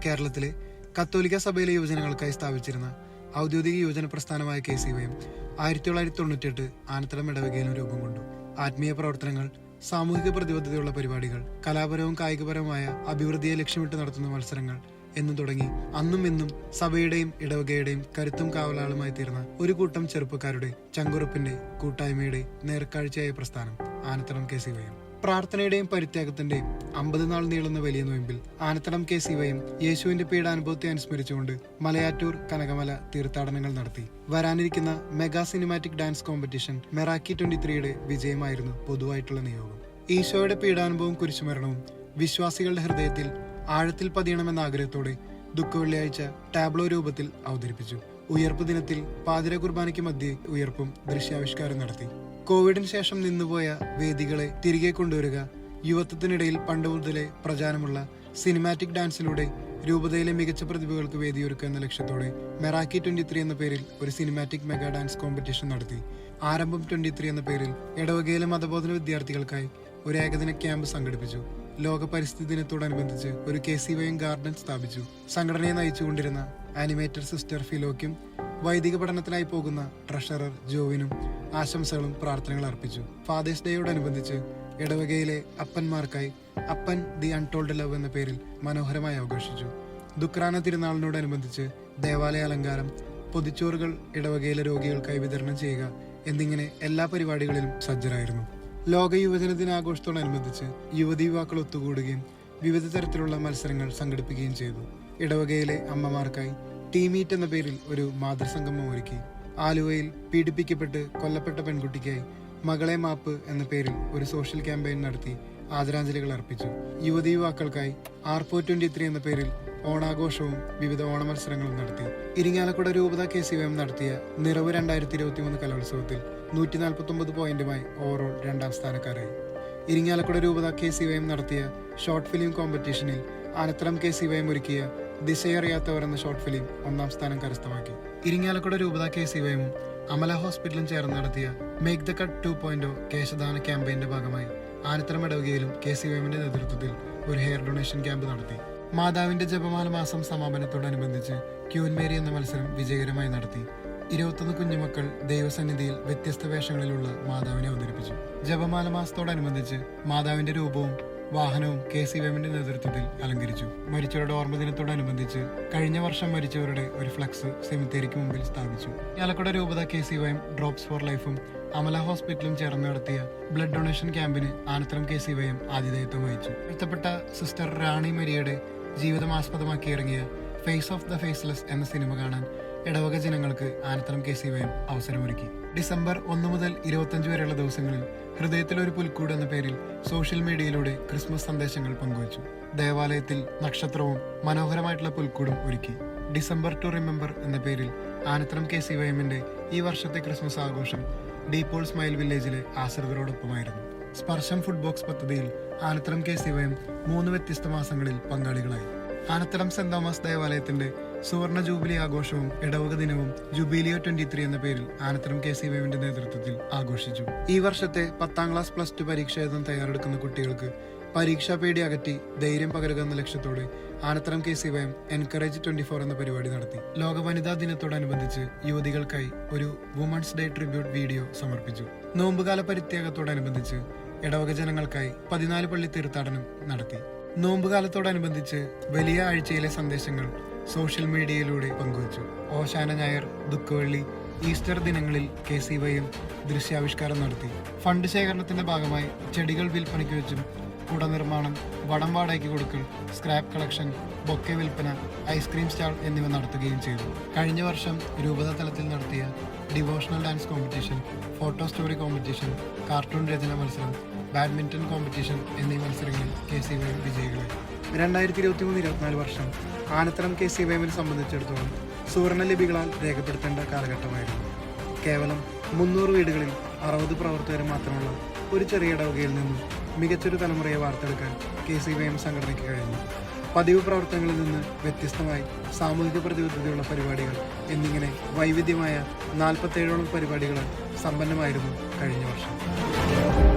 കേരളത്തിലെ കത്തോലിക്ക സഭയിലെ യുവജനങ്ങൾക്കായി സ്ഥാപിച്ചിരുന്ന ഔദ്യോഗിക യുവജന പ്രസ്ഥാനമായ KCYM 1998 ആനത്തടം ഇടവകയിലും രൂപം കൊണ്ടു. ആത്മീയ പ്രവർത്തനങ്ങൾ, സാമൂഹിക പ്രതിബദ്ധതയുള്ള പരിപാടികൾ, കലാപരവും കായികപരവുമായ അഭിവൃദ്ധിയെ ലക്ഷ്യമിട്ട് നടത്തുന്ന മത്സരങ്ങൾ എന്നും തുടങ്ങി അന്നും ഇന്നും സഭയുടെയും ഇടവകയുടെയും കരുത്തും കാവലാളുമായി തീർന്ന ഒരു കൂട്ടം ചെറുപ്പക്കാരുടെ ചങ്കുറപ്പിന്റെ കൂട്ടായ്മയുടെ നേർക്കാഴ്ചയായ പ്രസ്ഥാനം ആനത്തടം KCYM. പ്രാർത്ഥനയുടെയും പരിത്യാഗത്തിന്റെയും 50 നാൾ നീളുന്ന വലിയ നോയമ്പിൽ ആനത്തടം KCYM യേശുവിന്റെ പീഡാനുഭവത്തെ അനുസ്മരിച്ചുകൊണ്ട് മലയാറ്റൂർ കനകമല തീർത്ഥാടനങ്ങൾ നടത്തി. വരാനിരിക്കുന്ന mega cinematic dance competition Meraki 23യുടെ വിജയമായിരുന്നു പൊതുവായിട്ടുള്ള നിയോഗം. ഈശോയുടെ പീഡാനുഭവം കുരിശുമരണവും വിശ്വാസികളുടെ ഹൃദയത്തിൽ ആഴത്തിൽ പതിയണമെന്ന ആഗ്രഹത്തോടെ ദുഃഖവെള്ളിയാഴ്ച ടാബ്ലോ രൂപത്തിൽ അവതരിപ്പിച്ചു. ഉയർപ്പ് ദിനത്തിൽ പാതിര കുർബാനയ്ക്ക് മധ്യേ ഉയർപ്പും ദൃശ്യാവിഷ്കാരം നടത്തി. കോവിഡിന് ശേഷം നിന്നുപോയ വേദികളെ തിരികെ കൊണ്ടുവരിക, യുവത്വത്തിനിടയിൽ പണ്ട് മുതലേ പ്രചാരമുള്ള സിനിമാറ്റിക് ഡാൻസിലൂടെ രൂപതയിലെ മികച്ച പ്രതിഭകൾക്ക് വേദിയൊരുക്കുക എന്ന ലക്ഷ്യത്തോടെ മെറാക്കി 23 എന്ന പേരിൽ ഒരു സിനിമാറ്റിക് മെഗാ ഡാൻസ് കോമ്പറ്റീഷൻ നടത്തി. ആരംഭം 23 എന്ന പേരിൽ ഇടവകയിലെ മതബോധന വിദ്യാർത്ഥികൾക്കായി ഒരു ഏകദിന ക്യാമ്പ് സംഘടിപ്പിച്ചു. ലോക പരിസ്ഥിതി ദിനത്തോടനുബന്ധിച്ച് ഒരു KCYM ഗാർഡൻ സ്ഥാപിച്ചു. സംഘടനയെ നയിച്ചുകൊണ്ടിരുന്ന ആനിമേറ്റർ സിസ്റ്റർ ഫിലോയ്ക്കും വൈദിക പഠനത്തിനായി പോകുന്ന ട്രഷറർ ജോവിനും ആശംസകളും പ്രാർത്ഥനകൾ അർപ്പിച്ചു. ഫാദേഴ്സ് ഡേയോടനുബന്ധിച്ച് ഇടവകയിലെ അപ്പന്മാർക്കായി അപ്പൻ ദി അൺടോൾഡ് ലവ് എന്ന പേരിൽ മനോഹരമായി ആഘോഷിച്ചു. ദുഃഖ്രാന തിരുനാളിനോടനുബന്ധിച്ച് ദേവാലയ അലങ്കാരം, പൊതിച്ചോറുകൾ ഇടവകയിലെ രോഗികൾക്കായി വിതരണം ചെയ്യുക എന്നിങ്ങനെ എല്ലാ പരിപാടികളിലും സജ്ജരായിരുന്നു. ലോക യുവജന ദിനാഘോഷത്തോടനുബന്ധിച്ച് യുവതി യുവാക്കൾ ഒത്തുകൂടുകയും വിവിധ തരത്തിലുള്ള മത്സരങ്ങൾ സംഘടിപ്പിക്കുകയും ചെയ്തു. ഇടവകയിലെ അമ്മമാർക്കായി ടീമീറ്റ് എന്ന പേരിൽ ഒരു മാതൃസംഗമം ഒരുക്കി. ആലുവയിൽ പീഡിപ്പിക്കപ്പെട്ട് കൊല്ലപ്പെട്ട പെൺകുട്ടിക്കായി മകളെ മാപ്പ് എന്ന പേരിൽ ഒരു സോഷ്യൽ ക്യാമ്പയിൻ നടത്തി ആദരാഞ്ജലികൾ അർപ്പിച്ചു. യുവതി യുവാക്കൾക്കായി ആർപ്പോ 23 എന്ന പേരിൽ ഓണാഘോഷവും വിവിധ ഓണമത്സരങ്ങളും നടത്തി. ഇരിങ്ങാലക്കുട രൂപത KCYM നടത്തിയ നിറവ് 2023 കലോത്സവത്തിൽ 149 പോയിന്റുമായി ഓവറോൾ 2ാം സ്ഥാനക്കാരായി. ഇരിങ്ങാലക്കുട രൂപത KCYM നടത്തിയ ഷോർട്ട് ഫിലിം കോമ്പറ്റീഷനിൽ ആനത്തടം KCYM ഒരുക്കിയ ദിശയറിയാത്തവർ എന്ന ഷോർട്ട് ഫിലിം 1ാം സ്ഥാനം കരസ്ഥമാക്കി. ഇരിങ്ങാലക്കുട രൂപത KCYM അമല ഹോസ്പിറ്റലും ചേർന്ന് നടത്തിയ മേക്ക് ദ കട്ട് 2.0 കേശദാന ക്യാമ്പയിന്റെ ഭാഗമായി ആനത്തടം ഇടവകയിലും KCYMന്റെ നേതൃത്വത്തിൽ ഒരു ഹെയർ ഡൊണേഷൻ ക്യാമ്പ് നടത്തി. മാതാവിന്റെ ജപമാല മാസം സമാപനത്തോടനുബന്ധിച്ച് ക്യൂൻ മേരി എന്ന മത്സരം വിജയകരമായി നടത്തി. 21 കുഞ്ഞുമക്കൾ ദൈവസന്നിധിയിൽ വ്യത്യസ്ത വേഷങ്ങളിലുള്ള മാതാവിനെ അവതരിപ്പിച്ചു. ജപമാല മാസത്തോടനുബന്ധിച്ച് മാതാവിന്റെ രൂപവും വാഹനവും KCYMന്റെ നേതൃത്വത്തിൽ അലങ്കരിച്ചു. മരിച്ചവരുടെ ഓർമ്മ ദിനത്തോടനുബന്ധിച്ച് കഴിഞ്ഞ വർഷം മരിച്ചവരുടെ ഒരു ഫ്ലക്സ് സെമിത്തേരിക്ക് മുമ്പിൽ സ്ഥാപിച്ചു. ആലക്കുട രൂപത KCYM ഡ്രോപ്സ് ഫോർ ലൈഫും അമല ഹോസ്പിറ്റലും ചേർന്ന് നടത്തിയ ബ്ലഡ് ഡൊണേഷൻ ക്യാമ്പിന് ആനത്തടം KCYM ആതിഥേയത്വം വഹിച്ചു. എഴുത്തപ്പെട്ട സിസ്റ്റർ റാണി മരിയയുടെ ജീവിതം ആസ്പദമാക്കി ഇറങ്ങിയ ഫേസ് ഓഫ് ദ ഫേസ്ലെസ് എന്ന സിനിമ കാണാൻ ഇടവക ജനങ്ങൾക്ക് ആനത്തടം KCYM അവസരമൊരുക്കി. ഡിസംബർ 1 മുതൽ 25 വരെയുള്ള ദിവസങ്ങളിൽ ഹൃദയത്തിലൊരു പുൽക്കൂട് എന്ന പേരിൽ സോഷ്യൽ മീഡിയയിലൂടെ ക്രിസ്മസ് സന്ദേശങ്ങൾ പങ്കുവച്ചു. ദേവാലയത്തിൽ നക്ഷത്രവും മനോഹരമായിട്ടുള്ള പുൽക്കൂടും ഒരുക്കി. ഡിസംബർ ടു റിമെമ്പർ എന്ന പേരിൽ ആനത്തടം KCYMന്റെ ഈ വർഷത്തെ ക്രിസ്മസ് ആഘോഷം ഡീപോൾ സ്മൈൽ വില്ലേജിലെ ആശ്രിതരോടൊപ്പമായിരുന്നു. സ്പർശം ഫുഡ് ബോക്സ് പദ്ധതിയിൽ ആനത്തടം KCYM 3 വ്യത്യസ്ത മാസങ്ങളിൽ പങ്കാളികളായി. ആനത്തടം സെന്റ് തോമസ് ദേവാലയത്തിന്റെ സുവർണ ജൂബിലി ആഘോഷവും ഇടവക ദിനവും ജുബിലിയോ 23 എന്ന പേരിൽ ആനത്തടം KCYMന്റെ നേതൃത്വത്തിൽ ആഘോഷിച്ചു. ഈ വർഷത്തെ 10ാം ക്ലാസ് +2 പരീക്ഷ എഴുതാൻ തയ്യാറെടുക്കുന്ന കുട്ടികൾക്ക് പരീക്ഷാ പേടി അകറ്റി ധൈര്യം പകരുക എന്ന ലക്ഷ്യത്തോടെ ആനത്തടം KCYM എൻകറേജ് 24 എന്ന പരിപാടി നടത്തി. ലോക വനിതാ ദിനത്തോടനുബന്ധിച്ച് യുവതികൾക്കായി ഒരു വുമൺസ് ഡേ ട്രിബ്യൂട്ട് വീഡിയോ സമർപ്പിച്ചു. നോമ്പുകാല പരിത്യാഗത്തോടനുബന്ധിച്ച് ഇടവക ജനങ്ങൾക്കായി 14 പള്ളി തീർത്ഥാടനം നടത്തി. നോമ്പുകാലത്തോടനുബന്ധിച്ച് വലിയ ആഴ്ചയിലെ സന്ദേശങ്ങൾ സോഷ്യൽ മീഡിയയിലൂടെ പങ്കുവച്ചു. ഓശാന ഞായർ, ദുഃഖവെള്ളി, ഈസ്റ്റർ ദിനങ്ങളിൽ KCYM ദൃശ്യാവിഷ്കാരം നടത്തി. ഫണ്ട് ശേഖരണത്തിന്റെ ഭാഗമായി ചെടികൾ വിൽപ്പനയ്ക്ക് വെച്ചും കുട നിർമ്മാണം, വടം വാടകയ്ക്ക് കൊടുക്കൽ, സ്ക്രാപ്പ് കളക്ഷൻ, ബൊക്കെ വിൽപ്പന, ഐസ്ക്രീം സ്റ്റാൾ എന്നിവ നടത്തുകയും ചെയ്തു. കഴിഞ്ഞ വർഷം രൂപത തലത്തിൽ നടത്തിയ devotional dance competition, photo story competition, cartoon രചന മത്സരം, ബാഡ്മിന്റൺ കോമ്പറ്റീഷൻ എന്നീ മത്സരങ്ങളിൽ KCYM വിജയികളായി. 2023-24 വർഷം ആനത്തടം KCYMനെ സംബന്ധിച്ചിടത്തോളം സുവർണ ലിപികളാൽ രേഖപ്പെടുത്തേണ്ട കാലഘട്ടമായിരുന്നു. കേവലം 300 വീടുകളിൽ 60 പ്രവർത്തകർ മാത്രമുള്ള ഒരു ചെറിയ ഇടവകയിൽ നിന്നും മികച്ചൊരു തലമുറയെ വാർത്തെടുക്കാൻ KCYM സംഘടനയ്ക്ക് കഴിഞ്ഞു. പതിവ് പ്രവർത്തനങ്ങളിൽ നിന്ന് വ്യത്യസ്തമായി സാമൂഹിക പ്രതിബദ്ധതയുള്ള പരിപാടികൾ എന്നിങ്ങനെ വൈവിധ്യമായ 47ഓളം പരിപാടികൾ സമ്പന്നമായിരുന്നു കഴിഞ്ഞ വർഷം.